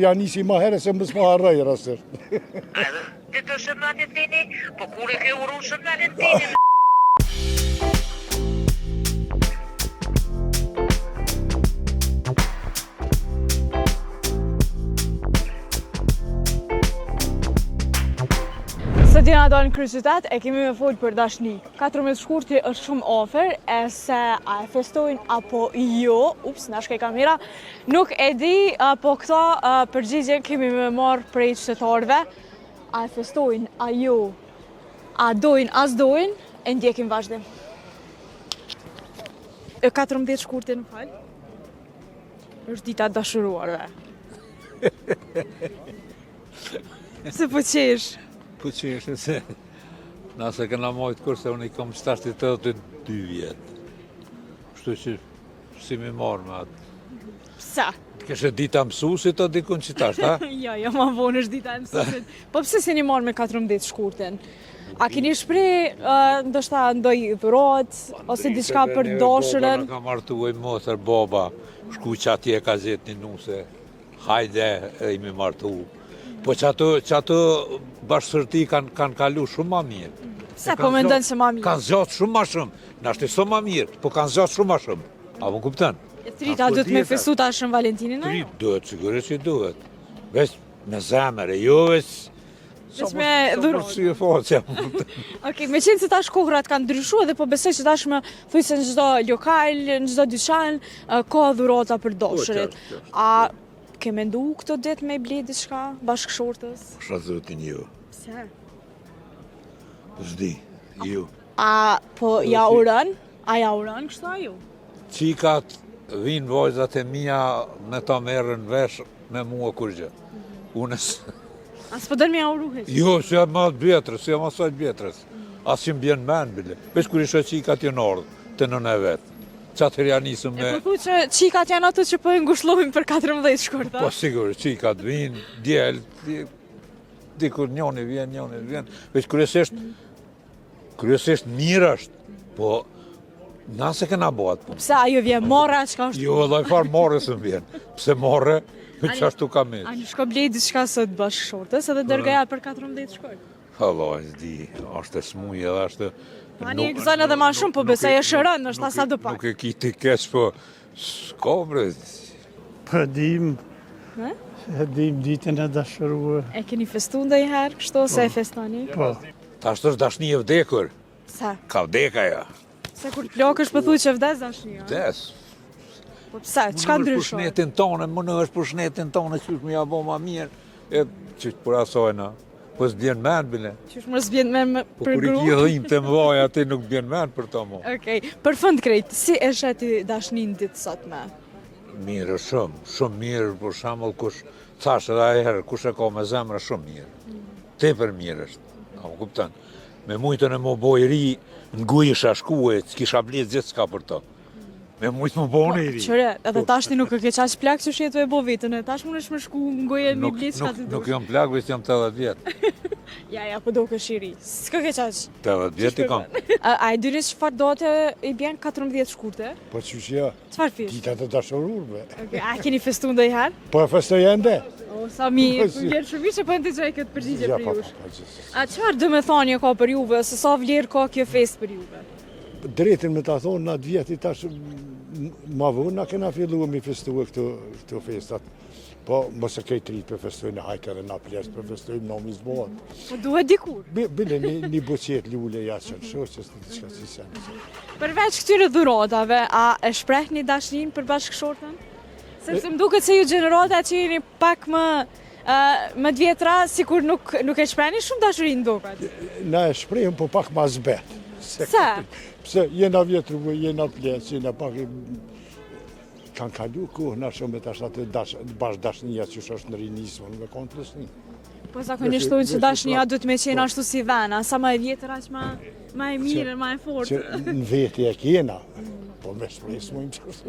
Ja nisi ma herë se mësë ma harraj rastër. Ti të shëmnatit vini, po kur e ke uru shëmnatit vini. Së djena do në kryeqytet e kemi me folë për dashni. 14 shkurti është shumë ofer, e se a e festojnë apo jo, ups, na shkej kamera, nuk e di, po këta përgjigje kemi me marë prej qytetarëve, a e festojnë, a jo, a dojnë, as dojnë, e ndjekim vazhdim. 14 shkurti në falë, është dita dashuruarve. Se po qesh? Po që është se nëse këna mojtë kurse unë i kam 82 vjetë. Kështu që si mi marrë me atë. Pse? Kështë dita mësusit o dikun që tash, ta? Jo, ma vonë është dita e mësusit. Po pse si një marrë me 14 shkurtin? A keni shprej ndoshta ndoj dhurat, ose diçka për dashurën? Boba në ka martuaj motër, baba, shku që atje ka zetë një nuse, hajde e imi martu. Po që ato bashkësërti kanë kalu shumë ma mirë. Se po mendojnë se ma mirë? Kanë zjatë shumë ma shumë. Nashtë so ma mirë, po kanë zjatë shumë ma shumë. A më kuptën? E trita duhet me festu ta shumë Valentinin, a? Trit duhet, sigurisht që duhet. Vesh me zemër, e jo vesh... Vesh me dhurat. Si e faqja, më kuptën. Okej, me qenë se tash kohrat kanë ndryshuar dhe po besoj që tash më thuj se në çdo lokal, në çdo dyqan ka dhurata për dashurit. A ke mendu këto ditë me i ble diçka bashkëshortës? Shra zotin jo. Pse? Zdi, jo. A po ja uran? A ja uran kështu a ju? Qikat vinë vajzat e mija me ta merën vesh me mua kur gjë. Unës... As po dërë me ja uruhet? Jo, që jam ma bjetrës, që jam asajt bjetrës. As që m'bjen men, bile. Vesh kur ishe qikat jë ardhë, të nëne vetë. Qatër janë nisëm me... E po thu që qikat janë ato që po e ngushlohim për 14 shkurta? Po sigur, qikat vinë, djelë, dikur njoni vjen. Veç kryesisht mirë është, po nase këna bëhat punë. Pse ajo vjen morra, çka është? Jo, edhe farë morë së vjen. Pse morë, që ashtu ka me. A një shko blej diçka sot bashkëshortës edhe dërgaja për 14 shkurt? Allah, e s'di, është e smuj edhe është... Ani e gëzon edhe ma shumë, po besoj e shërën, është asa do pak. Nuk e ki ti keq, po s'ka bre. Për dim ditën e dashuruar. E keni festu ndonjëherë kështu ose e festoni? Po, Ta është dashni e vdekur, Sa? ka vdeka ja. Se kur plakësh po thuj që vdes dashnia. Des. Po pse, çka Për ndryshon? shnetin tonë, më në është për shnetin tonë, që është më ja bo ma mirë. E, që për asojna, po s'bjen men, bile. Qysh mos vjen me Po për kur i gru? ki dhim të mëdhaj, ati nuk bjen men për to mo. Okej, për fund krejt, si e sheti dashnin ditë sot me? Mirë, shumë mirë, për shambull, kush, thash edhe a herë, kush e ka me zemra, shumë mirë. Tepër mirë është, a më kuptan. Me mujtën e më boj ri, në gujisha shkue, s'kisha blet gjithë s'ka për to. Me mujtë më bojnë i ri. Qëre, edhe tashni nuk e ke qaq plak që shetu e bo vetën, e tash mundesh me shku në goje mi blit çka ti Nuk dush. jam plak, veç jam 80 vjetë. Ja, po do kësh i ri. S'ka ke qaq. 80 vjetë i kam. A e dyni çfarë dote i bjen 14 shkurte? Po që që ja, Çfarë fish? dita të dashururve. Okej, a keni festu ndonjëherë? Po e festoj ende? O, sa mirë, Po, si. vjen shumë mirë që po ndëgjoj këtë përgjigje Ja, për po, jush. po, gjithë. A çfarë do me thani ka për juve, ose sa vlerë ka kjo fest për juve? Drejtin me ta thonë, na vjeti tash, ma vonë na kena fillu mi festuar këto festat. Po, mos e kejt rritë për festojnë, hajtë edhe na pjesë për festojnë, në mizbohat. Po duhet dikur. Bile një buqet lule ja që në shoqës, në diçka si sen. Përveç këtyre dhuratave, a e shpreh një dashnin për bashkëshortën? Sepse më duket se ju gjenerata që jeni pak më vjetra, sikur nuk e shprehni shumë dashurin duket. Na e shprehim, po pak ma zbet. Se? Pse jena vjetru, jena pjesë, jena pak kanë kalu kohë na shumë tash atë bashkëdashnia që është në rinismën me kontrasni. Po zakonisht thonë që dashnia duhet me qenë ashtu si vena, sa më e vjetër aq më e mirë, më e Që fortë. në veti e kena, po me shpresë më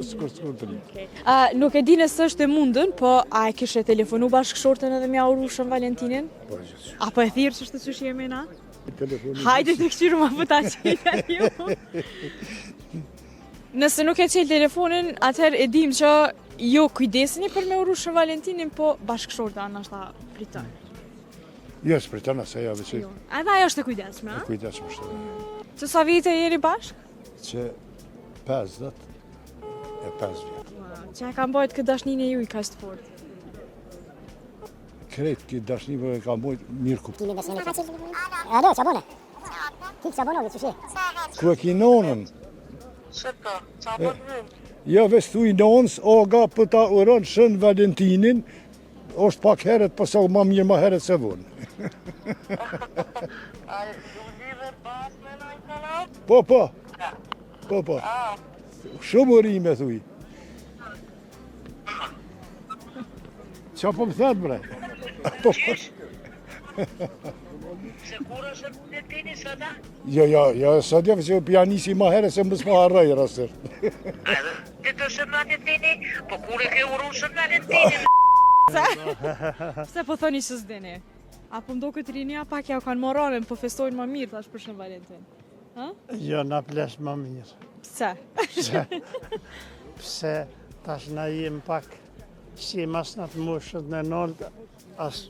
s'kur të rritë. Nuk e di nëse është e mundën, po a e kishe telefonu bashkëshortën edhe mja uru shumë Valentinin? Po gjithë. Apo e thirë që shtë që jemi na? Telefoni. Hajde të këshiru ma pëta qëjtë ju. Nëse nuk e qelë telefonin, atëherë e dim që jo kujdeseni për me uru Shën Valentinin, po bashkëshorta nashta priton. Jo, s'priton asaj javë që Jo. Edhe ajo është e kujdesshme, e a? kujdesshme është. Që sa vite jeni bashk? Që 50 e 5 vjet. Që e ka mbajt këtë dashnin e ju i kaq të fortë. Krejt këtë dashnive e ka mbojt mirë kuptim. Alo, çabone. Tik çabone që shi. Ku e ki nonën? Se po, qa po të vëmë? Ja vestu i nonës, oga për ta uron Shën Valentinin, është pak herët, po sa ma mirë ma herët se vonë. A e du live pas me në i kanal? Po, po. Po, po. Shumë urime, thuj. Qa po më thëtë, bre? Po, po. Se kur është e Valentini së da? Jo, sot jo, që pianisi ma herët se mësë ma harraj rastër. Ti të Shën Valentini, po kur e ke uru Shën Valentini? Pse po thoni që s'dini? Apo mdo këtë rinia pak ja kanë moralin, po festojnë më mirë tash për Shën Valentin. Jo, na ples më mirë. Pse? Pse tash na jem pak si mas në të moshët në nëllë, as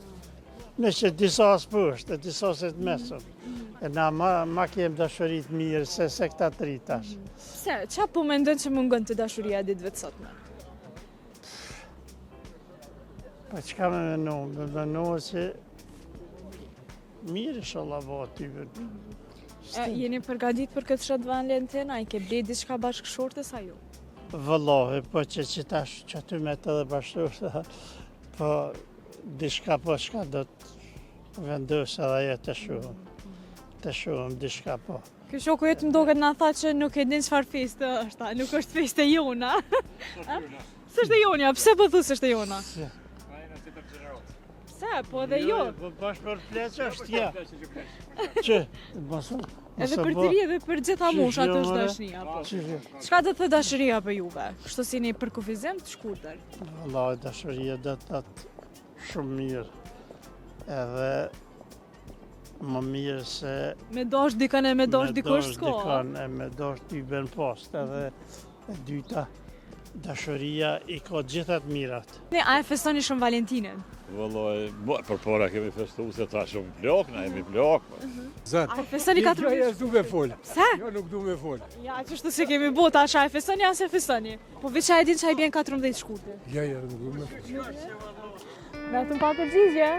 në që disa s'pështë, disa se të mesëm. E na ma kem dashurit mirë se këta tri tash. Pse? Qa po mendon që mungon të dashuria ditëve të sotme? Pa qka me menu? Me menu që mirë inshallah va tyve. Jeni përgadit për këtë Shën Valentin, a i ke blej diçka bashkëshortes a ju? Vëllohi, po që tash që ty me të dhe bashkëshorte, po diçka po shka do të vendosë edhe ajo të shumë. Të shumë diçka po. Ky shoku jetë më doket na tha që nuk e din çfarë feste është, nuk është feste jona. S'është e jonja, pse po thu s'është e jona? Pse, po edhe jo. Po bashkë për pleqë është tja. Që? Edhe për të ri edhe për gjitha mushat është dashnia. Çka do të thë dashuria për juve? Kështu si një përkufizim të shkurtër. Vallai dashuria do të atë shumë mirë. Edhe më mirë se Me dosh dikën e me dosh dikush s'ko. dikën e me dosh t'i ben post. Edhe e dyta, dashuria i ka gjithat mirat. A e festoni Shën Valentinin? Vëlloj, për para kemi festu se ta shumë plok, na jemi plok. A e festoni 4? Jo, du me fol. Pse? Jo, nuk du me fol. Ja, qështu se kemi bota, asha e festoni, as e festoni. Po veç a e din që a i bjen 14 shkurte. Jo, nuk du me fol. Me të më pa përgjigje.